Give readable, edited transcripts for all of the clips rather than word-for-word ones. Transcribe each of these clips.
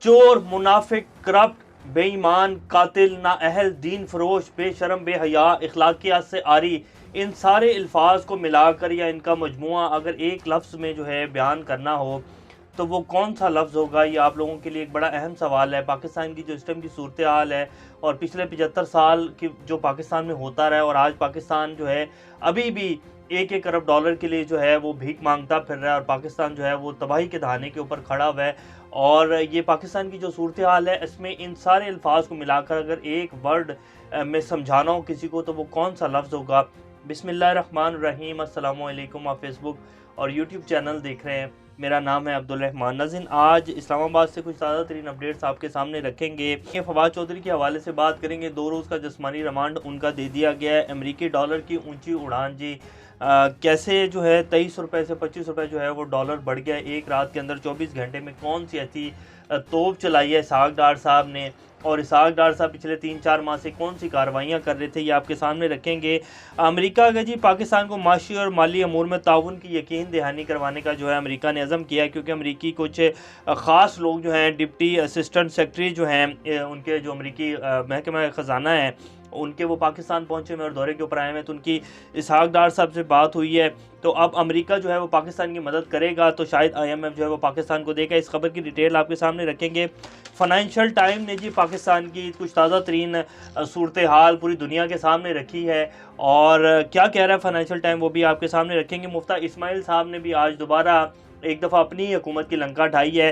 चोर, मुनाफिक, करप्ट, बेईमान, कातिल, नाअहल, दीन फरोश, बेशरम, बेहया, इखलाकियात से आरी, इन सारे अल्फाज को मिलाकर या इनका मजमुआ अगर एक लफ्ज़ में जो है बयान करना हो तो वो कौन सा लफ्ज़ होगा, ये आप लोगों के लिए एक बड़ा अहम सवाल है। पाकिस्तान की जो इस टाइम की सूरत हाल है और पिछले 75 साल की जो पाकिस्तान में होता रहा है, और आज पाकिस्तान जो है अभी भी 1-1 अरब डॉलर के लिए जो है वो भीख मांगता फिर रहा है, और पाकिस्तान जो है वो तबाही के दहाने के ऊपर खड़ा हुआ है। और ये पाकिस्तान की जो सूरत हाल है, इसमें इन सारे अल्फाज को मिलाकर अगर एक वर्ड में समझाना हो किसी को तो वो कौन सा लफ्ज़ होगा। बिस्मिल्लाहिर्रहमानिर्रहीम। अस्सलाम वालेकुम। आप फेसबुक और यूट्यूब चैनल देख रहे हैं, मेरा नाम है अब्दुल रहमान। नाज़रीन, आज इस्लामाबाद से कुछ ताज़ा तरीन अपडेट्स आपके सामने रखेंगे। फवाद चौधरी के हवाले से बात करेंगे। 2 रोज़ का जिस्मानी रिमांड उनका दे दिया गया है। अमरीकी डॉलर की ऊंची उड़ान जी, कैसे जो है 23 रुपये से 25 रुपये जो है वो डॉलर बढ़ गया एक रात के अंदर। 24 घंटे में कौन सी ऐसी तोप चलाई है इसहाक डार साहब ने, और इसहाक डार साहब पिछले 3-4 माह से कौन सी कार्रवाइयाँ कर रहे थे, ये आपके सामने रखेंगे। अमेरिका का जी पाकिस्तान को माशी और माली अमूर में ताउन की यकीन दहानी करवाने का जो है अमेरिका ने अज़म किया है, क्योंकि अमेरिकी कुछ ख़ास लोग जो हैं, डिप्टी असिस्टेंट सेक्रेटरी जो हैं उनके, जो अमेरिकी महकमा ख़जाना है उनके, वो पाकिस्तान पहुंचे हुए और दौरे के ऊपर आए हुए, तो उनकी इसहाक डार साहब से बात हुई है। तो अब अमेरिका जो है वो पाकिस्तान की मदद करेगा, तो शायद IMF जो है वो पाकिस्तान को देगा। इस खबर की डिटेल आपके सामने रखेंगे। फाइनेंशियल टाइम ने जी पाकिस्तान की कुछ ताज़ा तरीन सूरत हाल पूरी दुनिया के सामने रखी है, और क्या कह रहा है फाइनेंशियल टाइम वो भी आपके सामने रखेंगे। मुफ्ता इस्माइल साहब ने भी आज दोबारा एक दफ़ा अपनी हुकूमत की लंका ढाई है,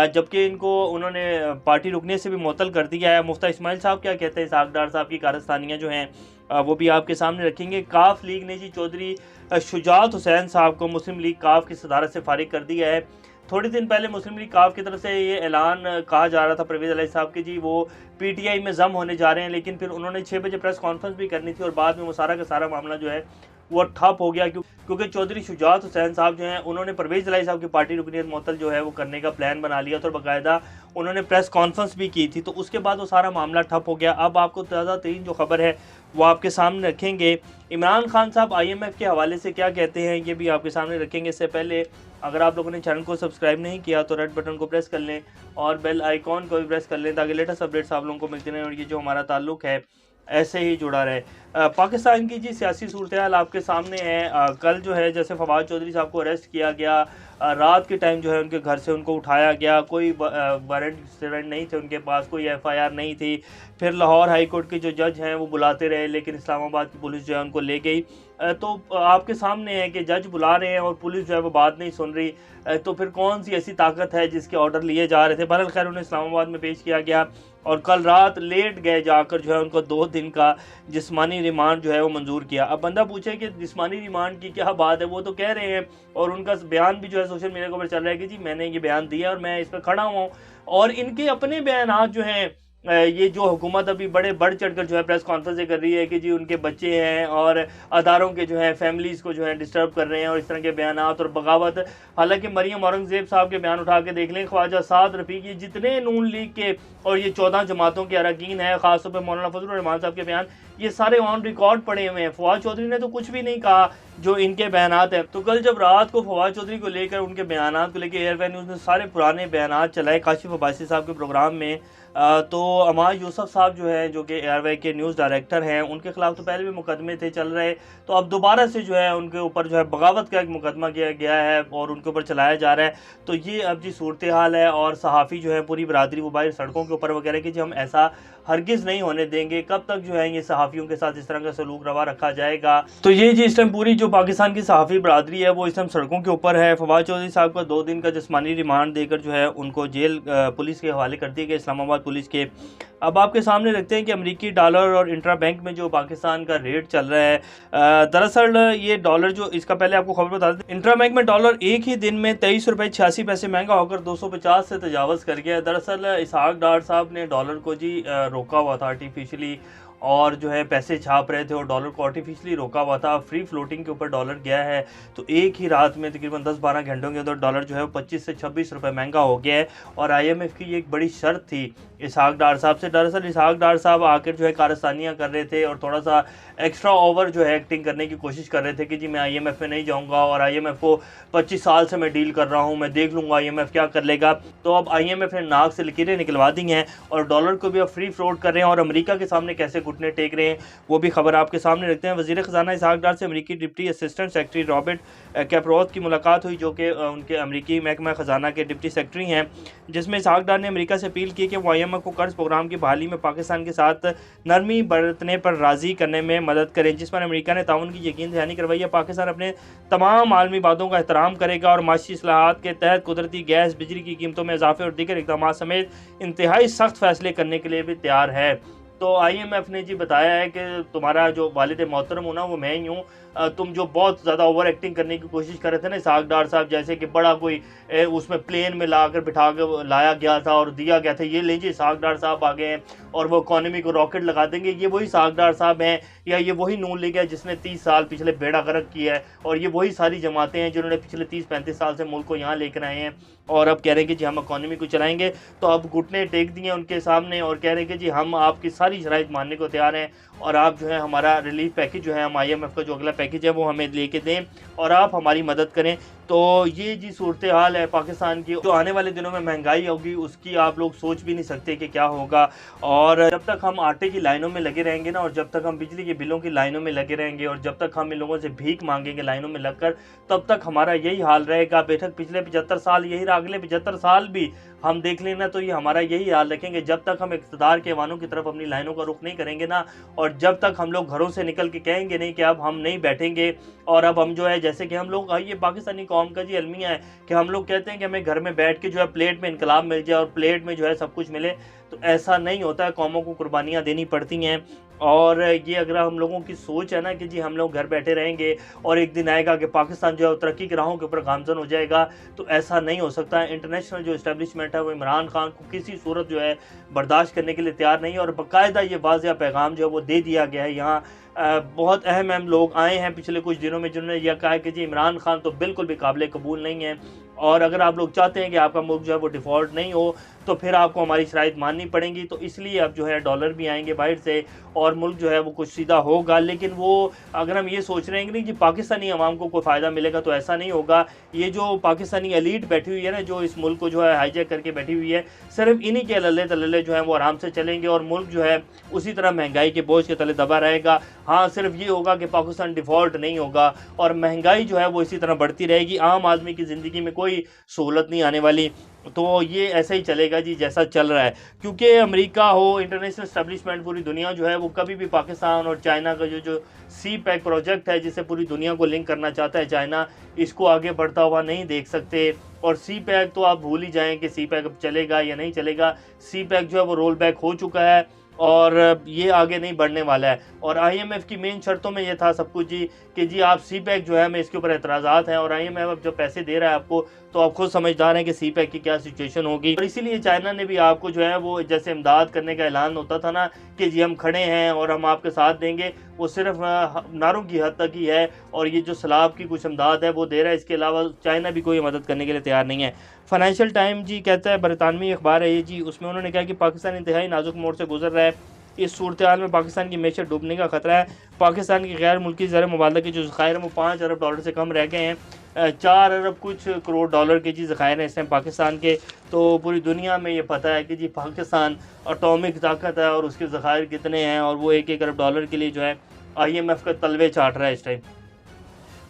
जबकि इनको उन्होंने पार्टी रुकने से भी मुअत्तल कर दिया है। मुफ्ता इस्माइल साहब क्या कहते हैं इसहाक डार साहब की कारस्तानियाँ जो हैं वो भी आपके सामने रखेंगे। काफ लीग ने जी चौधरी शुजात हुसैन साहब को मुस्लिम लीग काफ की सदारत से फारिग कर दिया है। थोड़ी दिन पहले मुस्लिम लीग काफ की तरफ से ये ऐलान कहा जा रहा था परवेज़ इलाही साहब के जी वो PTI में जम होने जा रहे हैं, लेकिन फिर उन्होंने 6 बजे प्रेस कॉन्फ्रेंस भी करनी थी, और बाद में वो सारा का सारा मामला जो है वो ठप हो गया, क्योंकि चौधरी शुजात हुसैन साहब जो हैं उन्होंने परवेज़ इलाही साहब की पार्टी रुकनीत मुअत्तल जो है वो करने का प्लान बना लिया था, और बाकायदा उन्होंने प्रेस कॉन्फ्रेंस भी की थी, तो उसके बाद वो सारा मामला ठप हो गया। अब आपको ताज़ा तरीन जो खबर है वो आपके सामने रखेंगे। इमरान खान साहब IMF के हवाले से क्या कहते हैं ये भी आपके सामने रखेंगे। इससे पहले अगर आप लोगों ने चैनल को सब्सक्राइब नहीं किया तो रेड बटन को प्रेस कर लें और बेल आइकॉन को भी प्रेस कर लें, ताकि लेटेस्ट अपडेट्स आप लोगों को मिलते रहें और ये जो हमारा ताल्लुक़ है ऐसे ही जुड़ा रहे। पाकिस्तान की जी सियासी सूरत हाल आपके सामने है। कल जो है जैसे फवाद चौधरी साहब को अरेस्ट किया गया, रात के टाइम जो है उनके घर से उनको उठाया गया, कोई वारंट नहीं थे उनके पास, कोई FIR नहीं थी। फिर लाहौर हाई कोर्ट के जो जज हैं वो बुलाते रहे, लेकिन इस्लामाबाद की पुलिस जो है उनको ले गई। तो आपके सामने है कि जज बुला रहे हैं और पुलिस जो है वो बात नहीं सुन रही, तो फिर कौन सी ऐसी ताकत है जिसके ऑर्डर लिए जा रहे थे। बहरहाल खैर उन्हें इस्लामाबाद में पेश किया गया, और कल रात लेट गए जाकर जो है उनको 2 दिन का जिस्मानी रिमांड जो है वो मंजूर किया। अब बंदा पूछे कि जिस्मानी रिमांड की क्या बात है, वो तो कह रहे हैं, और उनका बयान भी जो है सोशल मीडिया के ऊपर चल रहा है कि जी मैंने ये बयान दिया और मैं इस पर खड़ा हुआ हूँ, और इनके अपने बयान जो हैं ये जो हुकूमत अभी बड़े बढ़ चढ़कर जो है प्रेस कॉन्फ्रेंस कर रही है कि जी उनके बच्चे हैं और अदारों के जो है फैमिलीज़ को जो है डिस्टर्ब कर रहे हैं, और इस तरह के बयान और बगावत। हालांकि मरियम औरंगज़ेब साहब के बयान उठा के देख लें, ख्वाजा साद रफ़ीक, ये जितने नून लीग के और ये 14 जमातों के अरकान हैं, ख़ासतौर पर मौलाना फजलुर रहमान साहब के बयान, ये सारे ऑन रिकॉर्ड पड़े हुए हैं। फवाद चौधरी ने तो कुछ भी नहीं कहा जो इनके बयान हैं। तो कल जब रात को फवाद चौधरी को लेकर, उनके बयान को लेकर एयरवे न्यूज़ ने सारे पुराने बयान चलाए काशिफ अब्बासी साहब के प्रोग्राम में, तो अमार यूसुफ साहब जो है जो कि एयरवे के न्यूज़ डायरेक्टर हैं, उनके खिलाफ तो पहले भी मुकदमे थे चल रहे, तो अब दोबारा से जो है उनके ऊपर जो है बगावत का एक मुकदमा किया गया है और उनके ऊपर चलाया जा रहा है। तो ये अब जी सूरत हाल है, और सहाफ़ी जो है पूरी बरादरी वो बाहर सड़कों के ऊपर वगैरह कि जी हम ऐसा हरगिज़ नहीं होने देंगे, कब तक जो है ये सहाफ़ियों के साथ इस तरह का सलूक रवा रखा जाएगा। तो ये जी इस टाइम पूरी जो पाकिस्तान की सहाफ़ी बरादरी है वो इस टाइम सड़कों के ऊपर है। फवाद चौधरी साहब का 2 दिन का जिस्मानी रिमांड देकर जो है उनको जेल पुलिस के हवाले कर दिया गया, इस्लामाबाद पुलिस के। अब आपके सामने रखते हैं कि अमेरिकी डॉलर और इंट्रा बैंक में जो पाकिस्तान का रेट चल रहा है, दरअसल ये डॉलर जो, इसका पहले आपको खबर बता दें, इंट्रा बैंक में डॉलर एक ही दिन में 23 रुपये 86 पैसे महंगा होकर 250 से तजावज़ कर गया। दरअसल इसहाक डार साहब ने डॉलर को जी रोका हुआ था आर्टिफिशियली, और जो है पैसे छाप रहे थे और डॉलर को आर्टिफिशियली रोका हुआ था। फ्री फ्लोटिंग के ऊपर डॉलर गया है, तो एक ही रात में तकरीबन 10-12 घंटों के अंदर डॉलर जो है वो 25 से 26 रुपए महंगा हो गया है। और IMF की ये एक बड़ी शर्त थी इसहाक डार साहब से। दरअसल इसहाक डार साहब आकर जो है कारस्तानियाँ कर रहे थे और थोड़ा सा एक्स्ट्रा ओवर जो है एक्टिंग करने की कोशिश कर रहे थे कि जी मैं IMF में नहीं जाऊंगा और IMF को 25 साल से मैं डील कर रहा हूं, मैं देख लूंगा IMF क्या कर लेगा। तो अब IMF ने नाक से लकीरें निकलवा दी हैं और डॉलर को भी अब फ्री फ्लोट कर रहे हैं और अमेरिका के सामने कैसे घुटने टेक रहे हैं वो भी खबर आपके सामने रखते हैं। वजीर खजाना इसहाक डार से अमेरिकी डिप्टी असिस्टेंट सेक्रेटरी रॉबर्ट कैपरोथ की मुलाकात हुई, जो कि उनके अमेरिकी महकमा खजाना के डिप्टी सेक्रेटरी हैं, जिसमें इसहाक डार ने अमेरिका से अपील की कि वो IMF को कर्ज प्रोग्राम की बहाली में पाकिस्तान के साथ नरमी बरतने पर राजी करने में मदद करें, जिस पर अमेरिका ने ताउन की यकीन दहानी करवाई है। पाकिस्तान अपने तमाम आलमी वादों का एहतराम करेगा और माशी इस्लाहात के तहत कुदरती गैस, बिजली की कीमतों में इजाफे और दीगर इक़दाम समेत इंतहाई सख्त फैसले करने के लिए भी तैयार है। तो IMF ने जी बताया है कि तुम्हारा जो वालिद मोहतरम हो ना वो मैं ही हूँ, तुम जो बहुत ज़्यादा ओवर एक्टिंग करने की कोशिश कर रहे थे ना इसहाक डार साहब, जैसे कि बड़ा कोई उसमें प्लेन में ला कर बिठा कर लाया गया था और दिया गया था, ये लीजिए इसहाक डार साहब आ गए हैं और वो इकॉनमी को रॉकेट लगा देंगे, ये वही इसहाक डार साहब हैं या ये वही नून लीग है जिसने 30 साल पिछले बेड़ा गर्क किया है और ये वही सारी जमातें हैं जिन्होंने पिछले 30-35 साल से मुल्क को यहाँ लेकर आए हैं और अब कह रहे हैं कि जी हम इकॉनमी को चलाएंगे। तो अब घुटने टेक दिए उनके सामने और कह रहे हैं कि जी हम आपकी सारी शराइत मानने को तैयार हैं और आप जो है हमारा रिलीफ पैकेज जो है हम IMF का जो अगला पैकेज है वो हमें लेके दें और आप हमारी मदद करें। तो ये जी सूरत हाल है पाकिस्तान की। जो आने वाले दिनों में महंगाई होगी उसकी आप लोग सोच भी नहीं सकते कि क्या होगा। और जब तक हम आटे की लाइनों में लगे रहेंगे ना और जब तक हम बिजली के बिलों की लाइनों में लगे रहेंगे और जब तक हम इन लोगों से भीख मांगेंगे लाइनों में लगकर, तब तक हमारा यही हाल रहेगा। बेशक पिछले 75 साल यही रहा, अगले 75 साल भी हम देख लेना तो ये हमारा यही हाल रखेंगे जब तक हम इक़्तिदार के ऐवानों की तरफ अपनी लाइनों का रुख नहीं करेंगे ना और जब तक हम लोग घरों से निकल के कहेंगे नहीं कि अब हम नहीं बैठेंगे और अब हम जो है जैसे कि हम लोग ये पाकिस्तानी कौम का जी अलमिया है कि हम लोग कहते हैं कि हमें घर में बैठ के जो है प्लेट में इनकलाब मिल जाए और प्लेट में जो है सब कुछ मिले, तो ऐसा नहीं होता है। कौमों को कुर्बानियाँ देनी पड़ती हैं और ये अगर हम लोगों की सोच है ना कि जी हम लोग घर बैठे रहेंगे और एक दिन आएगा कि पाकिस्तान जो है तरक्की की राहों के ऊपर गामजन हो जाएगा, तो ऐसा नहीं हो सकता है। इंटरनेशनल जो इस्टेब्लिशमेंट है वो इमरान खान को किसी सूरत जो है बर्दाश्त करने के लिए तैयार नहीं है और बाकायदा ये वाज़ेह पैगाम जो है वो दे दिया गया है। यहाँ बहुत अहम लोग आए हैं पिछले कुछ दिनों में जिन्होंने यह कहा है कि जी इमरान खान तो बिल्कुल भी काबिल कबूल नहीं है और अगर आप लोग चाहते हैं कि आपका मुल्क जो है वो डिफ़ॉल्ट नहीं हो तो फिर आपको हमारी शराइत माननी पड़ेंगी। तो इसलिए अब जो है डॉलर भी आएंगे बाहर से और मुल्क जो है वो कुछ सीधा होगा। लेकिन वो अगर हम ये सोच रहे हैं कि नहीं कि पाकिस्तानी अवाम को कोई फ़ायदा मिलेगा, तो ऐसा नहीं होगा। ये जो पाकिस्तानी एलीट बैठी हुई है ना, जो इस मुल्क को जो है हाईजैक करके बैठी हुई है, सिर्फ इन्हीं के लल्ले तल्ले जो है वो आराम से चलेंगे और मुल्क जो है उसी तरह महंगाई के बोझ के तले दबा रहेगा। हाँ, सिर्फ ये होगा कि पाकिस्तान डिफ़ॉल्ट नहीं होगा और महंगाई जो है वो इसी तरह बढ़ती रहेगी। आम आदमी की ज़िंदगी में कोई सहूलत नहीं आने वाली। तो ये ऐसा ही चलेगा जी जैसा चल रहा है, क्योंकि अमेरिका हो, इंटरनेशनल एस्टेब्लिशमेंट, पूरी दुनिया जो है वो कभी भी पाकिस्तान और चाइना का जो सी पैक प्रोजेक्ट है जिसे पूरी दुनिया को लिंक करना चाहता है चाइना, इसको आगे बढ़ता हुआ नहीं देख सकते। और सी पैक तो आप भूल ही जाएं कि सी पैक अब चलेगा या नहीं चलेगा। सी पैक जो है वो रोल बैक हो चुका है और ये आगे नहीं बढ़ने वाला है। और IMF की मेन शर्तों में ये था सब कुछ जी कि जी आप सी पैक जो है हमें इसके ऊपर एतराज़ात हैं और IMF अब जो पैसे दे रहा है आपको, तो आप खुद समझदार हैं कि सी पैक की क्या सिचुएशन होगी। और इसीलिए चाइना ने भी आपको जो है वो जैसे इमदाद करने का ऐलान होता था ना कि जी हम खड़े हैं और हम आपके साथ देंगे, वो सिर्फ नारों की हद तक ही है और ये जो सैलाब की कुछ इमदाद है वो दे रहा है। इसके अलावा चाइना भी कोई मदद करने के लिए तैयार नहीं है। फाइनेंशियल टाइम जी कहता है, बरतानवी अखबार है ये जी, उसमें उन्होंने कहा कि पाकिस्तान इंतहाई नाजुक मोड़ से गुजर रहा है। इस सूरत हाल में पाकिस्तान की मैशत डूबने का खतरा है। पाकिस्तान की गैर मुल्की ज़र मुबादला के जो ज़खायर हैं वो 5 अरब डॉलर से कम रह गए हैं। 4 अरब कुछ करोड़ डॉलर के जी ज़खायर हैं इस टाइम पाकिस्तान के। तो पूरी दुनिया में ये पता है कि जी पाकिस्तान एटॉमिक ताकत है और उसके ज़खायर कितने हैं और वो 1-1 अरब डॉलर के लिए जो है IMF का तलवे चाट रहा है इस टाइम।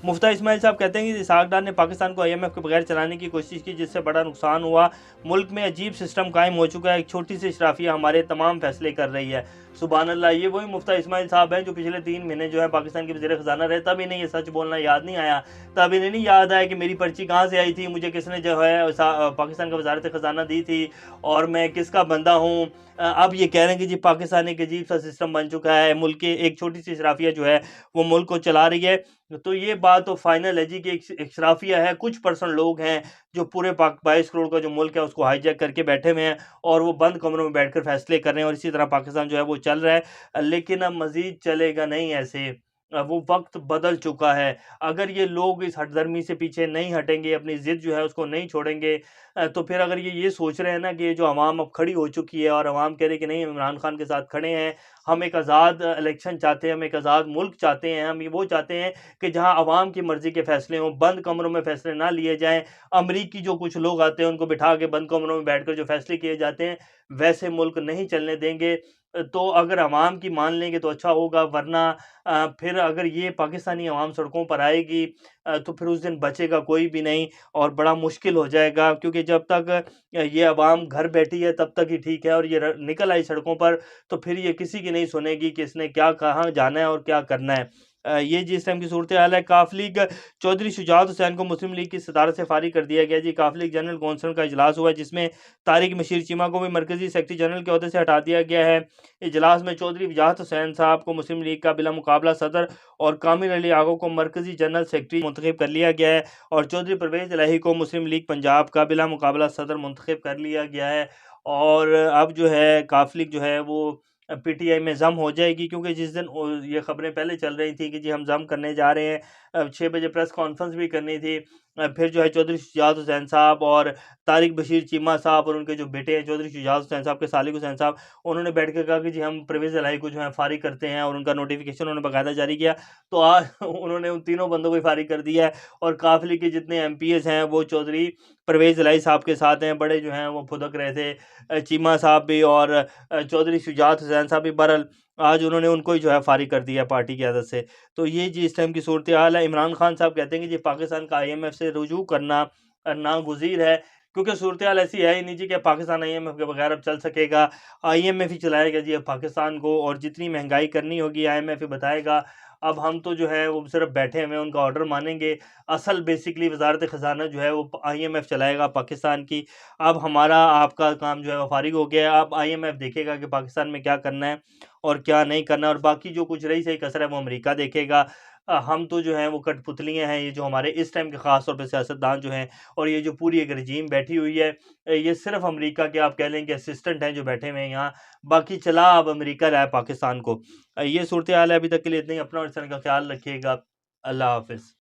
मुफ्ता इस्माइल साहब कहते हैं कि इसहाक डार ने पाकिस्तान को IMF के बगैर चलाने की कोशिश की जिससे बड़ा नुकसान हुआ। मुल्क में अजीब सिस्टम कायम हो चुका है, एक छोटी सी शराफिया हमारे तमाम फैसले कर रही है। सुभान अल्लाह, ये वही मुफ्ता इस्माइल साहब हैं जो पिछले 3 महीने जो है पाकिस्तान के वज़ीर ख़ज़ाना रहे। तब इन्हें ये सच बोलना याद नहीं आया, तब इन्हें नहीं याद आया कि मेरी पर्ची कहाँ से आई थी, मुझे किसने जो है पाकिस्तान का वज़ारत ख़ज़ाना दी थी और मैं किसका बंदा हूँ। अब ये कह रहे हैं कि जी पाकिस्तान एक अजीब सा सिस्टम बन चुका है, मुल्क की एक छोटी सी शराफिया जो है वो मुल्क को चला रही है। तो ये बात तो फाइनल है जी कि एक इशराफिया है, कुछ परसेंट लोग हैं जो पूरे पाक 22 करोड़ का जो मुल्क है उसको हाईजैक करके बैठे हुए हैं और वो बंद कमरों में बैठकर फैसले कर रहे हैं और इसी तरह पाकिस्तान जो है वो चल रहा है। लेकिन अब मज़ीद चलेगा नहीं ऐसे। वो वक़्त बदल चुका है। अगर ये लोग इस हठधर्मी से पीछे नहीं हटेंगे, अपनी ज़िद जो है उसको नहीं छोड़ेंगे, तो फिर अगर ये सोच रहे हैं ना कि ये जो अवाम अब खड़ी हो चुकी है और अवाम कह रही है कि नहीं, हम इमरान खान के साथ खड़े हैं, हम एक आज़ाद इलेक्शन चाहते हैं, हम एक आज़ाद मुल्क चाहते हैं, हम ये वो चाहते हैं कि जहाँ अवाम की मर्ज़ी के फ़ैसले हों, बंद कमरों में फ़ैसले ना लिए जाएँ। अमरीकी जो कुछ लोग आते हैं उनको बिठा के बंद कमरों में बैठकर जो फ़ैसले किए जाते हैं, वैसे मुल्क नहीं चलने देंगे। तो अगर अवाम की मान लेंगे तो अच्छा होगा, वरना फिर अगर ये पाकिस्तानी अवाम सड़कों पर आएगी, तो फिर उस दिन बचेगा कोई भी नहीं और बड़ा मुश्किल हो जाएगा, क्योंकि जब तक ये अवाम घर बैठी है तब तक ही ठीक है, और ये निकल आई सड़कों पर तो फिर ये किसी की नहीं सुनेगी कि इसने क्या कहाँ जाना है और क्या करना है। ये जिस टाइम की सूरत हाल है। काफ लीग चौधरी शुजात हुसैन को मुस्लिम लीग की सदारत से फारिग कर दिया गया जी। काफ लीग जनरल कौंसिल का इजलास हुआ जिसमें तारिक मशीर चीमा को भी मरकजी सेक्रेटरी जनरल के अहदे से हटा दिया गया है। इजलास में चौधरी वजाहत हुसैन साहब को मुस्लिम लीग का बिला मुकाबला सदर और कामिल अली आगो को मरकजी जनरल सेक्रेटरी मुंतखब कर लिया गया है, और चौधरी परवेज इलाही को मुस्लिम लीग पंजाब का बिला मुकाबला सदर मुंतखब कर लिया गया है। और अब जो है काफ लीग जो है वो पीटीआई में जम हो जाएगी, क्योंकि जिस दिन ये खबरें पहले चल रही थी कि जी हम जम करने जा रहे हैं, 6 बजे प्रेस कॉन्फ्रेंस भी करनी थी। फिर जो है चौधरी शुजात हुसैन साहब और तारिक बशीर चीमा साहब और उनके जो बेटे हैं चौधरी शुजात हुसैन साहब के सालिक हुसैन साहब, उन्होंने बैठ कर कहा कि जी हम परवेज़ इलाही को जो है फारिग करते हैं, और उनका नोटिफिकेशन उन्होंने बाकायदा जारी किया। तो आज उन्होंने उन तीनों बंदों को ही फारिग कर दिया है, और काफिले के जितने एमपीएस हैं वो चौधरी परवेज़ इलाही साहब के साथ हैं। बड़े जो हैं वो फुदक रहे थे, चीमा साहब भी और चौधरी शुजात हुसैन साहब भी। बहरहाल आज उन्होंने उनको ही जो है फारिग कर दिया पार्टी की आदत से। तो ये जी इस टाइम की सूरत हाल है। इमरान खान साहब कहते हैं कि जी पाकिस्तान का आईएमएफ से रुजू करना नागुज़ीर है, क्योंकि सूरत हाल ऐसी है ही नहीं जी कि पाकिस्तान आईएमएफ के बगैर अब चल सकेगा। आईएमएफ ही चलाएगा जी अब पाकिस्तान को, और जितनी महंगाई करनी होगी आईएमएफ ही बताएगा। अब हम तो जो है वो सिर्फ बैठे हुए हैं, उनका ऑर्डर मानेंगे। असल बेसिकली वजारत ख़जाना जो है वो आईएमएफ चलाएगा पाकिस्तान की। अब हमारा आपका काम जो है वो फारिग हो गया है। अब आईएमएफ देखेगा कि पाकिस्तान में क्या करना है और क्या नहीं करना है, और बाकी जो कुछ रही सही कसर है वो अमेरिका देखेगा। हम तो जो हैं वो कठपुतलियाँ हैं, ये जो हमारे इस टाइम के ख़ास तौर पे सियासतदान जो हैं, और ये जो पूरी एक रजीम बैठी हुई है, ये सिर्फ अमेरिका के आप कह लें कि असिस्टेंट हैं जो बैठे हुए हैं यहाँ। बाकी चला अब अमेरिका रहा है पाकिस्तान को। ये सूरत हाल है। अभी तक के लिए इतना ही। अपना और इस तरह का ख्याल रखिएगा। अल्लाह हाफ़िज़।